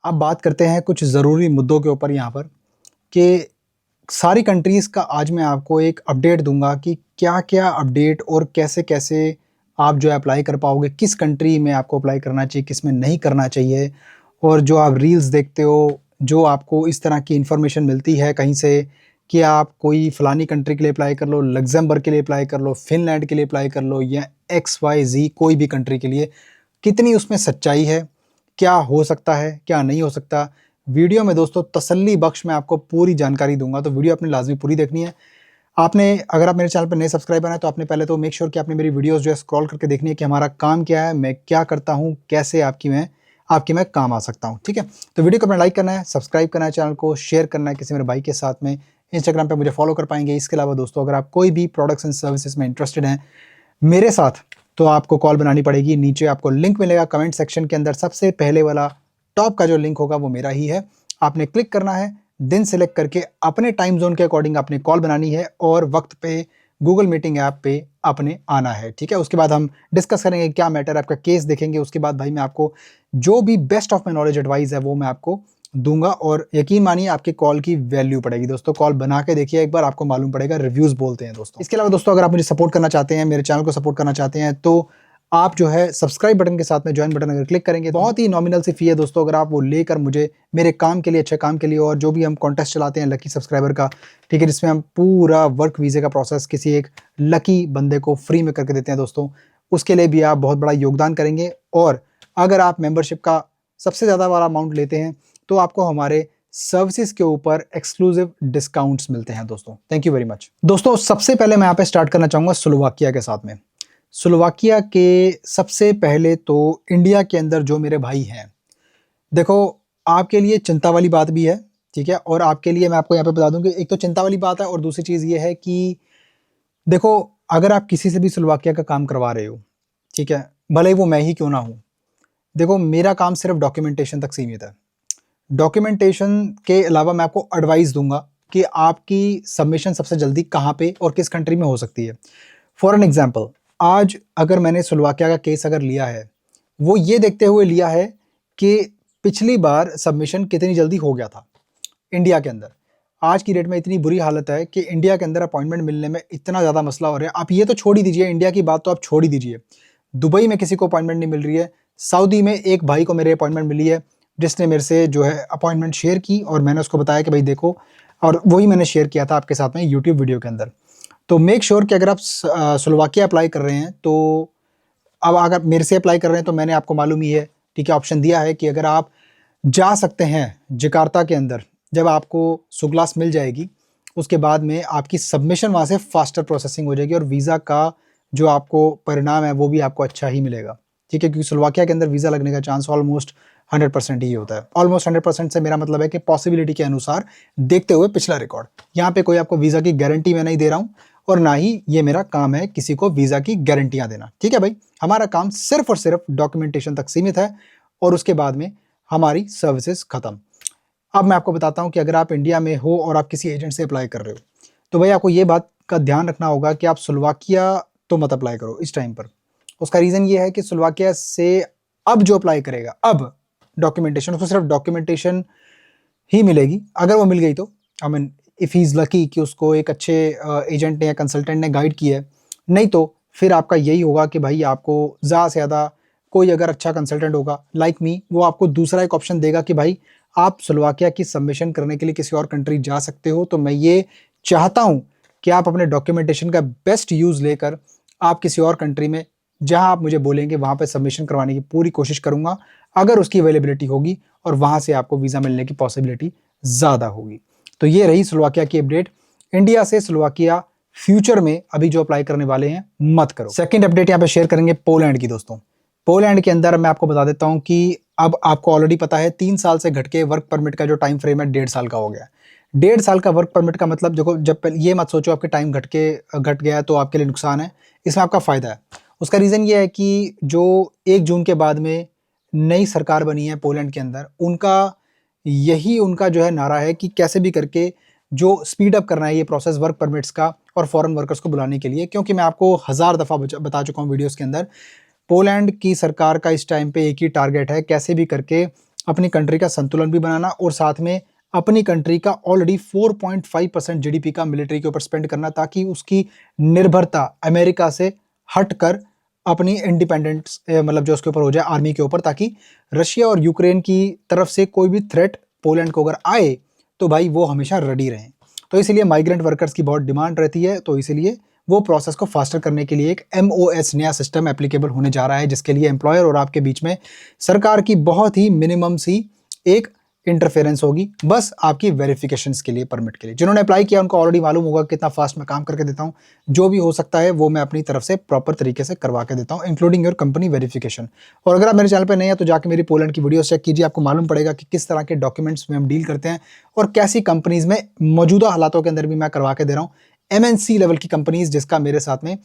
अब बात करते हैं कुछ ज़रूरी मुद्दों के ऊपर यहाँ पर कि सारी कंट्रीज़ का आज मैं आपको एक अपडेट दूंगा कि क्या-क्या अपडेट और कैसे-कैसे आप जो है अप्लाई कर पाओगे, किस कंट्री में आपको अप्लाई करना चाहिए, किस में नहीं करना चाहिए। और जो आप रील्स देखते हो, जो आपको इस तरह की इन्फॉर्मेशन मिलती है कहीं से कि आप कोई फ़लानी कंट्री के लिए अप्लाई कर लो, लक्ज़मबर्ग के लिए अप्लाई कर लो, फ़िनलैंड के लिए अप्लाई कर लो या XYZ कोई भी कंट्री के लिए, कितनी उसमें सच्चाई है, क्या हो सकता है, क्या नहीं हो सकता। वीडियो में दोस्तों तसल्ली बख्श मैं आपको पूरी जानकारी दूंगा, तो वीडियो आपने लाजमी पूरी देखनी है। आपने अगर आप मेरे चैनल पर नए सब्सक्राइबर हैं तो आपने पहले तो मेक श्योर कि आपने मेरी वीडियोस जो है स्क्रॉल करके देखनी है कि हमारा काम क्या है, मैं क्या करता हूँ, कैसे आपकी मैं काम आ सकता हूँ। ठीक है, तो वीडियो को अपना लाइक करना है, सब्सक्राइब करना है, चैनल को शेयर करना है किसी मेरे भाई के साथ में। इंस्टाग्राम पर मुझे फॉलो कर पाएंगे। इसके अलावा दोस्तों अगर आप कोई भी प्रोडक्ट्स एंड सर्विसेज में इंटरेस्टेड हैं मेरे साथ, तो आपको कॉल बनानी पड़ेगी। नीचे आपको लिंक मिलेगा कमेंट सेक्शन के अंदर, सबसे पहले वाला टॉप का जो लिंक होगा वो मेरा ही है। आपने क्लिक करना है, दिन सेलेक्ट करके अपने टाइम जोन के अकॉर्डिंग आपने कॉल बनानी है और वक्त पे गूगल मीटिंग ऐप पे आपने आना है। ठीक है, उसके बाद हम डिस्कस करेंगे क्या मैटर, आपका केस देखेंगे। उसके बाद भाई मैं आपको जो भी best of my knowledge advice है वो मैं आपको दूंगा और यकीन मानिए आपके कॉल की वैल्यू पड़ेगी। दोस्तों कॉल बना के देखिए एक बार, आपको मालूम पड़ेगा, रिव्यूज बोलते हैं दोस्तों। इसके अलावा दोस्तों अगर आप मुझे सपोर्ट करना चाहते हैं, मेरे चैनल को सपोर्ट करना चाहते हैं, तो आप जो है सब्सक्राइब बटन के साथ में ज्वाइन बटन अगर क्लिक करेंगे, बहुत ही नॉमिनल सी फी है दोस्तों, अगर आप वो लेकर मुझे मेरे काम के लिए, अच्छे काम के लिए, और जो भी हम कॉन्टेस्ट चलाते हैं लकी सब्सक्राइबर का, ठीक है, जिसमें हम पूरा वर्क वीज़े का प्रोसेस किसी एक लकी बंदे को फ्री में करके देते हैं दोस्तों, उसके लिए भी आप बहुत बड़ा योगदान करेंगे। और अगर आप मेंबरशिप का सबसे ज़्यादा वाला अमाउंट लेते हैं तो आपको हमारे सर्विसेज के ऊपर एक्सक्लूसिव डिस्काउंट्स मिलते हैं दोस्तों। थैंक यू वेरी मच दोस्तों। सबसे पहले मैं यहाँ पे स्टार्ट करना चाहूँगा स्लोवाकिया के साथ में। स्लोवाकिया के सबसे पहले तो इंडिया के अंदर जो मेरे भाई हैं, देखो आपके लिए चिंता वाली बात भी है, ठीक है, और आपके लिए मैं आपको यहाँ पे बता दूं कि एक तो चिंता वाली बात है और दूसरी चीज़ ये है कि देखो अगर आप किसी से भी स्लोवाकिया का काम करवा रहे हो, ठीक है, भले ही वो मैं ही क्यों ना हूँ, देखो मेरा काम सिर्फ डॉक्यूमेंटेशन तक सीमित है। डॉक्यूमेंटेशन के अलावा मैं आपको एडवाइस दूंगा कि आपकी सबमिशन सबसे जल्दी कहाँ पे और किस कंट्री में हो सकती है। फॉर एन एग्जाम्पल, आज अगर मैंने स्लोवाकिया का केस अगर लिया है, वो ये देखते हुए लिया है कि पिछली बार सबमिशन कितनी जल्दी हो गया था इंडिया के अंदर। आज की डेट में इतनी बुरी हालत है कि इंडिया के अंदर अपॉइंटमेंट मिलने में इतना ज़्यादा मसला हो रहा है। आप ये तो छोड़ ही दीजिए, इंडिया की बात तो आप छोड़ ही दीजिए, दुबई में किसी को अपॉइंटमेंट नहीं मिल रही है। सऊदी में एक भाई को मेरे अपॉइंटमेंट मिली है, जिसने मेरे से जो है अपॉइंटमेंट शेयर की और मैंने उसको बताया कि भाई देखो, और वही मैंने शेयर किया था आपके साथ में यूट्यूब वीडियो के अंदर। तो मेक श्योर कि अगर आप स्लोवाकिया अप्लाई कर रहे हैं, तो अब अगर मेरे से अप्लाई कर रहे हैं तो मैंने आपको मालूम ही है, ठीक है, ऑप्शन दिया है कि अगर आप जा सकते हैं जकार्ता के अंदर, जब आपको सुग्लास मिल जाएगी उसके बाद में आपकी सबमिशन वहाँ से फास्टर प्रोसेसिंग हो जाएगी और वीज़ा का जो आपको परिणाम है वो भी आपको अच्छा ही मिलेगा। ठीक है, क्योंकि स्लोवाकिया के अंदर वीज़ा लगने का चांस ऑलमोस्ट 100% ही होता है। ऑलमोस्ट 100% से मेरा मतलब है कि पॉसिबिलिटी के अनुसार देखते हुए पिछला रिकॉर्ड। यहाँ पे कोई आपको वीज़ा की गारंटी मैं नहीं दे रहा हूँ और ना ही ये मेरा काम है किसी को वीज़ा की गारंटियाँ देना। ठीक है भाई, हमारा काम सिर्फ और सिर्फ डॉक्यूमेंटेशन तक सीमित है और उसके बाद में हमारी सर्विसेज खत्म। अब मैं आपको बताता हूँ कि अगर आप इंडिया में हो और आप किसी एजेंट से अप्लाई कर रहे हो, तो भाई आपको ये बात का ध्यान रखना होगा कि आप स्लोवाकिया तो मत अप्लाई करो इस टाइम पर। उसका रीज़न ये है कि स्लोवाकिया से अब जो अप्लाई करेगा, अब डॉक्यूमेंटेशन, उसको सिर्फ डॉक्यूमेंटेशन ही मिलेगी। अगर वो मिल गई तो I mean if he is lucky कि उसको एक अच्छे एजेंट ने या कंसल्टेंट ने गाइड किया है, नहीं तो फिर आपका यही होगा कि भाई आपको ज़्यादा से ज़्यादा कोई अगर अच्छा कंसल्टेंट होगा लाइक मी, वो आपको दूसरा एक ऑप्शन देगा कि भाई आप स्लोवाकिया की सबमिशन करने के लिए किसी और कंट्री जा सकते हो। तो मैं ये चाहता हूँ कि आप अपने डॉक्यूमेंटेशन का बेस्ट यूज़ लेकर आप किसी और कंट्री में, जहाँ आप मुझे बोलेंगे वहाँ पर सबमिशन करवाने की पूरी कोशिश करूँगा, अगर उसकी अवेलेबिलिटी होगी और वहाँ से आपको वीज़ा मिलने की पॉसिबिलिटी ज़्यादा होगी। तो ये रही स्लोवाकिया की अपडेट। इंडिया से स्लोवाकिया फ्यूचर में अभी जो अप्लाई करने वाले हैं मत करो। सेकंड अपडेट यहाँ पे शेयर करेंगे पोलैंड की दोस्तों। पोलैंड के अंदर मैं आपको बता देता हूँ कि अब आपको ऑलरेडी पता है 3 साल से घट के वर्क परमिट का जो टाइम फ्रेम है 1.5 साल का हो गया। 1.5 साल का वर्क परमिट का मतलब देखो, जब ये मत सोचो आपके टाइम घट गया तो आपके लिए नुकसान है, इसमें आपका फ़ायदा है। उसका रीज़न ये है कि जो 1 जून के बाद में नई सरकार बनी है पोलैंड के अंदर, उनका जो है नारा है कि कैसे भी करके जो स्पीड अप करना है ये प्रोसेस वर्क परमिट्स का और फॉरेन वर्कर्स को बुलाने के लिए। क्योंकि मैं आपको 1000 दफ़ा बता चुका हूँ वीडियोस के अंदर, पोलैंड की सरकार का इस टाइम पे एक ही टारगेट है, कैसे भी करके अपनी कंट्री का संतुलन भी बनाना और साथ में अपनी कंट्री का ऑलरेडी 4.5% जीडीपी का मिलिट्री के ऊपर स्पेंड करना, ताकि उसकी निर्भरता अमेरिका से हटकर अपनी इंडिपेंडेंस मतलब जो उसके ऊपर हो जाए आर्मी के ऊपर, ताकि रशिया और यूक्रेन की तरफ से कोई भी थ्रेट पोलैंड को अगर आए तो भाई वो हमेशा रेडी रहें। तो इसलिए माइग्रेंट वर्कर्स की बहुत डिमांड रहती है, तो इसीलिए वो प्रोसेस को फास्टर करने के लिए एक MOS नया सिस्टम एप्लीकेबल होने जा रहा है, जिसके लिए एम्प्लॉयर और आपके बीच में सरकार की बहुत ही मिनिमम सी एक इंटरफेरेंस होगी, बस आपकी वेरिफिकेशन के लिए, परमिट के लिए। जिन्होंने अप्लाई किया उनको ऑलरेडी मालूम होगा कितना फास्ट मैं काम करके देता हूँ। जो भी हो सकता है वो मैं अपनी तरफ से प्रॉपर तरीके से करवा के देता हूँ, इंक्लूडिंग योर कंपनी वेरिफिकेशन। और अगर आप मेरे चैनल पर नहीं है तो जाके मेरी पोलैंड की वीडियो चेक कीजिए, आपको मालूम पड़ेगा कि किस तरह के डॉक्यूमेंट्स में हम डील करते हैं और कैसी कंपनीज में मौजूदा हालातों के अंदर भी मैं करवा के दे रहा हूँ। MNC लेवल की कंपनीज जिसका मेरे साथ में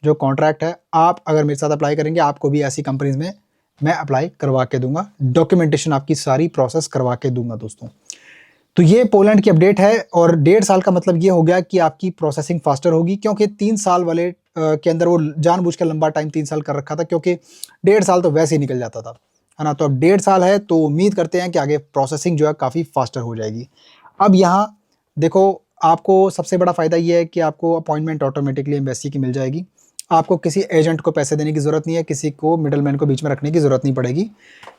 जो कॉन्ट्रैक्ट है, आप अगर मेरे साथ अप्लाई करेंगे आपको भी ऐसी कंपनीज में मैं अप्लाई करवा के दूंगा, डॉक्यूमेंटेशन आपकी सारी प्रोसेस करवा के दूंगा दोस्तों। तो ये पोलैंड की अपडेट है और 1.5 साल का मतलब ये हो गया कि आपकी प्रोसेसिंग फास्टर होगी, क्योंकि 3 साल वाले के अंदर वो जानबूझ के लंबा टाइम 3 साल कर रखा था, क्योंकि 1.5 साल तो वैसे ही निकल जाता था, है ना। तो अब 1.5 साल है तो उम्मीद करते हैं कि आगे प्रोसेसिंग जो है काफ़ी फास्टर हो जाएगी। अब यहाँ देखो, आपको सबसे बड़ा फ़ायदा ये है कि आपको अपॉइंटमेंट ऑटोमेटिकली एम्बेसी की मिल जाएगी। आपको किसी एजेंट को पैसे देने की ज़रूरत नहीं है, किसी को मिडलमैन को बीच में रखने की ज़रूरत नहीं पड़ेगी,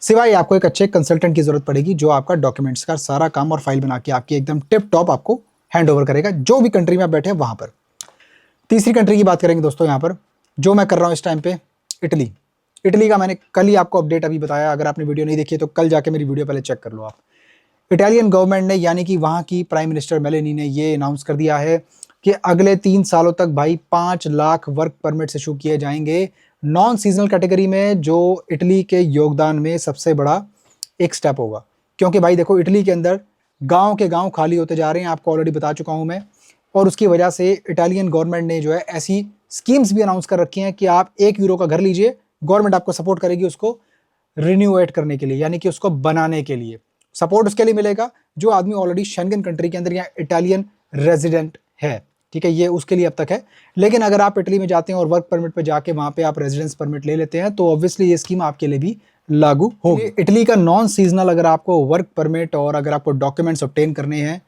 सिवाय आपको एक अच्छे कंसल्टेंट की ज़रूरत पड़ेगी जो आपका डॉक्यूमेंट्स का सारा काम और फाइल बना के आपकी एकदम टिप टॉप आपको हैंड ओवर करेगा, जो भी कंट्री में आप बैठे हैं वहाँ पर। तीसरी कंट्री की बात करेंगे दोस्तों, यहाँ पर जो मैं कर रहा हूँ इस टाइम पे, इटली। इटली का मैंने कल ही आपको अपडेट अभी बताया, अगर आपने वीडियो नहीं देखी है तो कल जाके मेरी वीडियो पहले चेक कर लो आप। इटालियन गवर्नमेंट ने यानी कि वहाँ की प्राइम मिनिस्टर मेलेनी ने ये अनाउंस कर दिया है कि अगले 3 सालों तक भाई 5 लाख वर्क परमिट्स इशू किए जाएंगे नॉन सीजनल कैटेगरी में, जो इटली के योगदान में सबसे बड़ा एक स्टेप होगा। क्योंकि भाई देखो, इटली के अंदर गांव के गांव खाली होते जा रहे हैं, आपको ऑलरेडी बता चुका हूं मैं, और उसकी वजह से इटालियन गवर्नमेंट ने जो है ऐसी स्कीम्स भी अनाउंस कर रखी हैं कि आप €1 का घर लीजिए, गवर्नमेंट आपको सपोर्ट करेगी उसको रिन्यूएट करने के लिए, यानी कि उसको बनाने के लिए। सपोर्ट उसके लिए मिलेगा जो आदमी ऑलरेडी शेंगन कंट्री के अंदर या इटालियन रेजिडेंट है, ठीक है, ये उसके लिए अब तक है। लेकिन अगर आप इटली में जाते हैं और वर्क परमिट पे जाके वहाँ पे आप रेजिडेंस परमिट ले लेते हैं तो ऑब्वियसली ये स्कीम आपके लिए भी लागू होगी। इटली का नॉन सीजनल अगर आपको वर्क परमिट और अगर आपको डॉक्यूमेंट्स ऑब्टेन करने हैं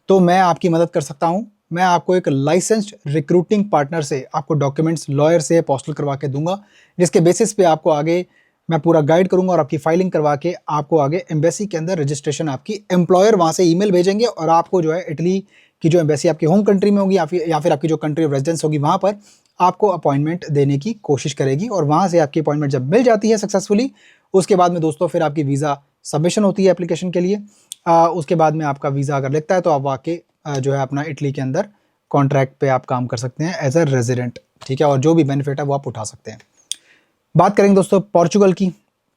तो मैं आपकी मदद कर सकता हूँ। मैं आपको एक लाइसेंस्ड रिक्रूटिंग पार्टनर से आपको डॉक्यूमेंट्स लॉयर से पोस्टल करवा के दूंगा, जिसके बेसिस पे आपको आगे मैं पूरा गाइड करूंगा और आपकी फाइलिंग करवा के आपको आगे एम्बेसी के अंदर रजिस्ट्रेशन, आपकी एम्प्लॉयर वहाँ से ईमेल भेजेंगे और आपको जो है इटली की जो एम्बेसी आपकी होम कंट्री में होगी या फिर आपकी जो कंट्री ऑफ रेजिडेंस होगी वहाँ पर आपको अपॉइंटमेंट देने की कोशिश करेगी। और वहाँ से आपकी अपॉइंटमेंट जब मिल जाती है सक्सेसफुली, उसके बाद में दोस्तों फिर आपकी वीज़ा सबमिशन होती है एप्लीकेशन के लिए। उसके बाद में आपका वीज़ा अगर लगता है तो आप आके जो है अपना इटली के अंदर कॉन्ट्रैक्ट पे आप काम कर सकते हैं एज अ रेजिडेंट, ठीक है, और जो भी बेनिफिट है वो आप उठा सकते हैं। बात करेंगे दोस्तों पोर्चुगल की।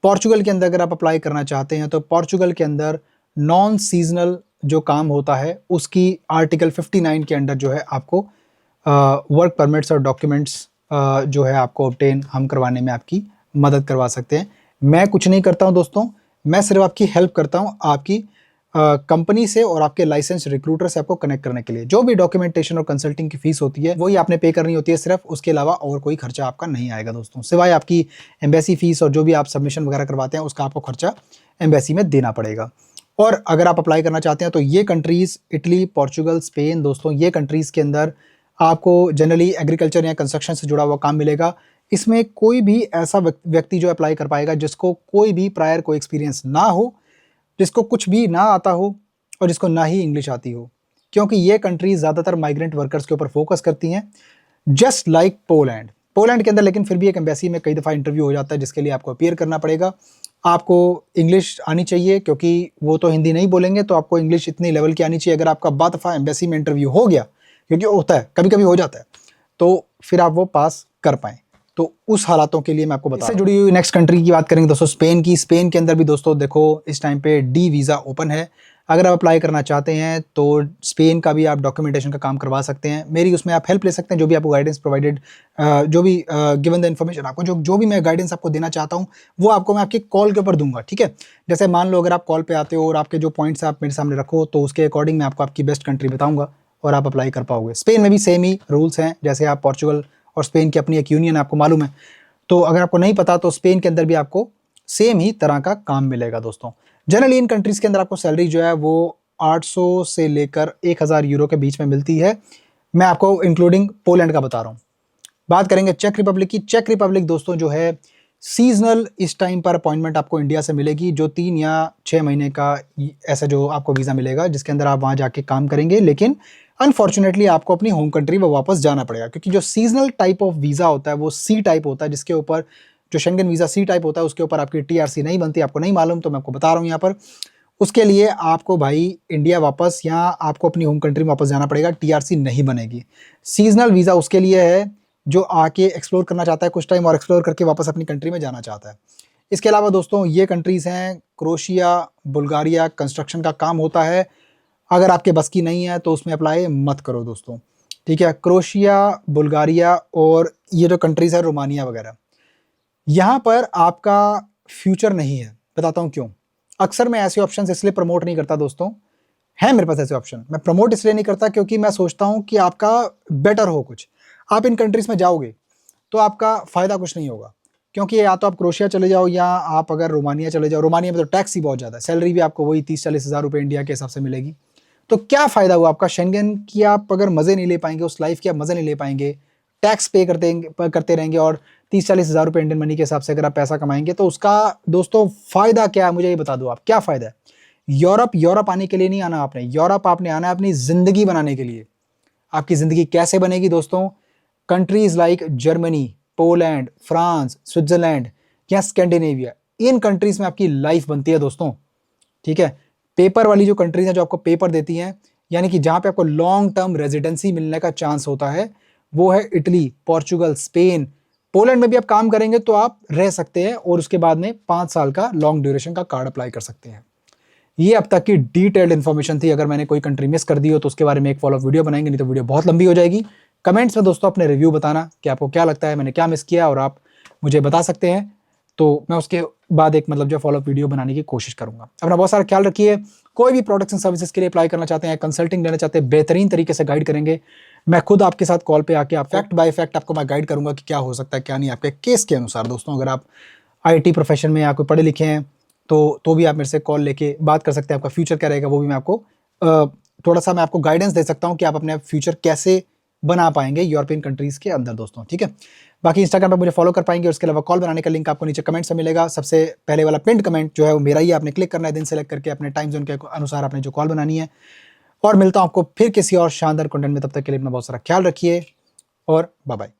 पोर्चुगल के अंदर अगर आप अप्लाई करना चाहते हैं तो पोर्चुगल के अंदर नॉन सीजनल जो काम होता है उसकी आर्टिकल 59 के अंडर जो है आपको वर्क परमिट्स और डॉक्यूमेंट्स जो है आपको ऑब्टेन हम करवाने में आपकी मदद करवा सकते हैं। मैं कुछ नहीं करता हूं दोस्तों, मैं सिर्फ आपकी हेल्प करता हूं आपकी कंपनी से और आपके लाइसेंस रिक्रूटर से आपको कनेक्ट करने के लिए। जो भी डॉक्यूमेंटेशन और कंसल्टिंग की फीस होती है वही आपने पे करनी होती है सिर्फ, उसके अलावा और कोई खर्चा आपका नहीं आएगा दोस्तों, सिवाय आपकी एम्बेसी फीस और जो भी आप सबमिशन वगैरह करवाते हैं उसका आपको खर्चा एम्बेसी में देना पड़ेगा। और अगर आप अप्लाई करना चाहते हैं तो ये कंट्रीज़ इटली, पोर्चुगल, स्पेन दोस्तों, ये कंट्रीज़ के अंदर आपको जनरली एग्रीकल्चर या कंस्ट्रक्शन से जुड़ा हुआ काम मिलेगा। इसमें कोई भी ऐसा व्यक्ति जो अप्लाई कर पाएगा जिसको कोई भी प्रायर कोई एक्सपीरियंस ना हो, जिसको कुछ भी ना आता हो और जिसको ना ही इंग्लिश आती हो, क्योंकि ये कंट्रीज ज़्यादातर माइग्रेंट वर्कर्स के ऊपर फोकस करती हैं, जस्ट लाइक पोलैंड। पोलैंड के अंदर लेकिन फिर भी एक एम्बेसी में कई दफ़ा इंटरव्यू हो जाता है जिसके लिए आपको अपीयर करना पड़ेगा। आपको इंग्लिश आनी चाहिए क्योंकि वो तो हिंदी नहीं बोलेंगे, तो आपको इंग्लिश इतनी लेवल की आनी चाहिए। अगर आपका बाद दफ़ा एम्बेसी में इंटरव्यू हो गया, क्योंकि होता है कभी कभी हो जाता है, तो फिर आप वो पास कर पाएँ। तो उस हालातों के लिए मैं आपको बता, इससे जुड़ी हुई नेक्स्ट कंट्री की बात करेंगे दोस्तों, स्पेन की। स्पेन के अंदर भी दोस्तों देखो इस टाइम पे डी वीज़ा ओपन है। अगर आप अप्लाई करना चाहते हैं तो स्पेन का भी आप डॉक्यूमेंटेशन का काम करवा सकते हैं, मेरी उसमें आप हेल्प ले सकते हैं। जो भी आपको गाइडेंस प्रोवाइडेड, जो भी गिवन द इन्फॉर्मेशन आपको जो भी मैं गाइडेंस आपको देना चाहता हूँ वो आपको मैं आपके कॉल के ऊपर दूंगा, ठीक है। जैसे मान लो अगर आप कॉल पे आते हो और आपके जो पॉइंट्स आप मेरे सामने रखो तो उसके अकॉर्डिंग मैं आपको आपकी बेस्ट कंट्री बताऊँगा और आप अप्लाई कर पाओगे। स्पेन में भी सेम ही रूल्स हैं जैसे आप पोर्चुगल और स्पेन की अपनी एक यूनियन आपको मालूम है, तो अगर आपको नहीं पता तो स्पेन के अंदर भी आपको सेम ही तरह का काम मिलेगा दोस्तों। जनरली इन कंट्रीज़ के अंदर आपको सैलरी जो है वो 800 से लेकर 1000 यूरो के बीच में मिलती है। मैं आपको इंक्लूडिंग पोलैंड का बता रहा हूँ। बात करेंगे चेक रिपब्लिक की। चेक रिपब्लिक दोस्तों जो है सीजनल इस टाइम पर अपॉइंटमेंट आपको इंडिया से मिलेगी, जो 3 या 6 महीने का ऐसा जो आपको वीज़ा मिलेगा जिसके अंदर आप वहाँ जाके काम करेंगे, लेकिन अनफॉर्चुनेटली आपको अपनी होम कंट्री में वापस जाना पड़ेगा, क्योंकि जो सीजनल टाइप ऑफ वीज़ा होता है वो सी टाइप होता है, जिसके ऊपर जो शेंगन वीज़ा सी टाइप होता है उसके ऊपर आपकी टीआरसी नहीं बनती। आपको नहीं मालूम तो मैं आपको बता रहा हूँ यहाँ पर। उसके लिए आपको भाई इंडिया वापस या आपको अपनी होम कंट्री में वापस जाना पड़ेगा, टीआरसी नहीं बनेगी। सीजनल वीज़ा उसके लिए है जो आके एक्सप्लोर करना चाहता है कुछ टाइम और एक्सप्लोर करके वापस अपनी कंट्री में जाना चाहता है। इसके अलावा दोस्तों ये कंट्रीज़ हैं क्रोशिया, बुल्गारिया। कंस्ट्रक्शन का काम होता है, अगर आपके बस की नहीं है तो उसमें अप्लाई मत करो दोस्तों, ठीक है। क्रोशिया, बुल्गारिया और ये जो कंट्रीज़ है रोमानिया वगैरह, यहाँ पर आपका फ्यूचर नहीं है। बताता हूँ क्यों। अक्सर मैं ऐसे ऑप्शन इसलिए प्रमोट नहीं करता दोस्तों, है मेरे पास ऐसे ऑप्शन, मैं प्रमोट इसलिए नहीं करता क्योंकि मैं सोचता हूँ कि आपका बेटर हो कुछ। आप इन कंट्रीज़ में जाओगे तो आपका फ़ायदा कुछ नहीं होगा, क्योंकि या तो आप क्रोशिया चले जाओ या आप अगर रोमानिया चले जाओ। रोमानिया में तो टैक्स ही बहुत ज़्यादा है, सैलरी भी आपको वही 30-40 हज़ार रुपये इंडिया के हिसाब से मिलेगी। तो क्या फ़ायदा हुआ आपका शेंगन की? आप अगर मज़े नहीं ले पाएंगे उस लाइफ के, आप मज़े नहीं ले पाएंगे, टैक्स पे करते रहेंगे और 30-40 हज़ार रुपये इंडियन मनी के हिसाब से अगर आप पैसा कमाएंगे तो उसका दोस्तों फ़ायदा क्या है? मुझे ये बता दो आप, क्या फ़ायदा है? यूरोप आने के लिए नहीं आना आपने, यूरोप आपने आना है अपनी ज़िंदगी बनाने के लिए। आपकी ज़िंदगी कैसे बनेगी दोस्तों? Countries like Germany, Poland, France, Switzerland या स्कैंडिनेविया, इन कंट्रीज़ में आपकी लाइफ बनती है दोस्तों, ठीक है। पेपर वाली जो कंट्रीज़ हैं जो आपको पेपर देती हैं, यानी कि जहाँ पे आपको लॉन्ग टर्म रेजिडेंसी मिलने का चांस होता है, वो है इटली, पोर्चुगल, स्पेन। पोलैंड में भी आप काम करेंगे तो आप रह सकते हैं और उसके बाद में 5 साल का लॉन्ग ड्यूरेशन का कार्ड अप्लाई कर सकते हैं। ये अब तक की डिटेल्ड इन्फॉर्मेशन थी। अगर मैंने कोई कंट्री मिस कर दी हो तो उसके बारे में एक फॉलो वीडियो बनाएंगे, नहीं तो वीडियो बहुत लंबी हो जाएगी। कमेंट्स में दोस्तों अपने रिव्यू बताना कि आपको क्या लगता है, मैंने क्या मिस किया, और आप मुझे बता सकते हैं, तो मैं उसके बाद एक मतलब जो फॉलो वीडियो बनाने की कोशिश करूंगा। अपना बहुत सारा ख्याल रखिए। कोई भी प्रोडक्ट्स एंड सर्विसेज के लिए अप्लाई करना चाहते हैं, कंसल्टिंग लेना चाहते हैं, बेहतरीन तरीके से गाइड करेंगे। मैं खुद आपके साथ कॉल पे आके आप फैक्ट बाय फैक्ट आपको मैं गाइड करूंगा कि क्या हो सकता है क्या नहीं, आपके केस के अनुसार। दोस्तों अगर आप आईटी प्रोफेशन में या कोई पढ़े लिखे हैं तो भी आप मेरे से कॉल लेके बात कर सकते हैं। आपका फ्यूचर क्या रहेगा वो भी मैं आपको थोड़ा सा मैं आपको गाइडेंस दे सकता हूँ कि आप अपने फ्यूचर कैसे बना पाएंगे यूरोपियन कंट्रीज़ के अंदर दोस्तों, ठीक है। बाकी इंस्टाग्राम पर मुझे फॉलो कर पाएंगे। उसके अलावा कॉल बनाने का लिंक आपको नीचे कमेंट से मिलेगा। सबसे पहले वाला पिंड कमेंट जो है वो मेरा ही, आपने क्लिक करना है, दिन सेलेक्ट करके अपने टाइम जोन के अनुसार आपने जो कॉल बनानी है। और मिलता हूँ आपको फिर किसी और शानदार कंटेंट में, तब तक के लिए अपना बहुत सारा ख्याल रखिए और बाय बाय।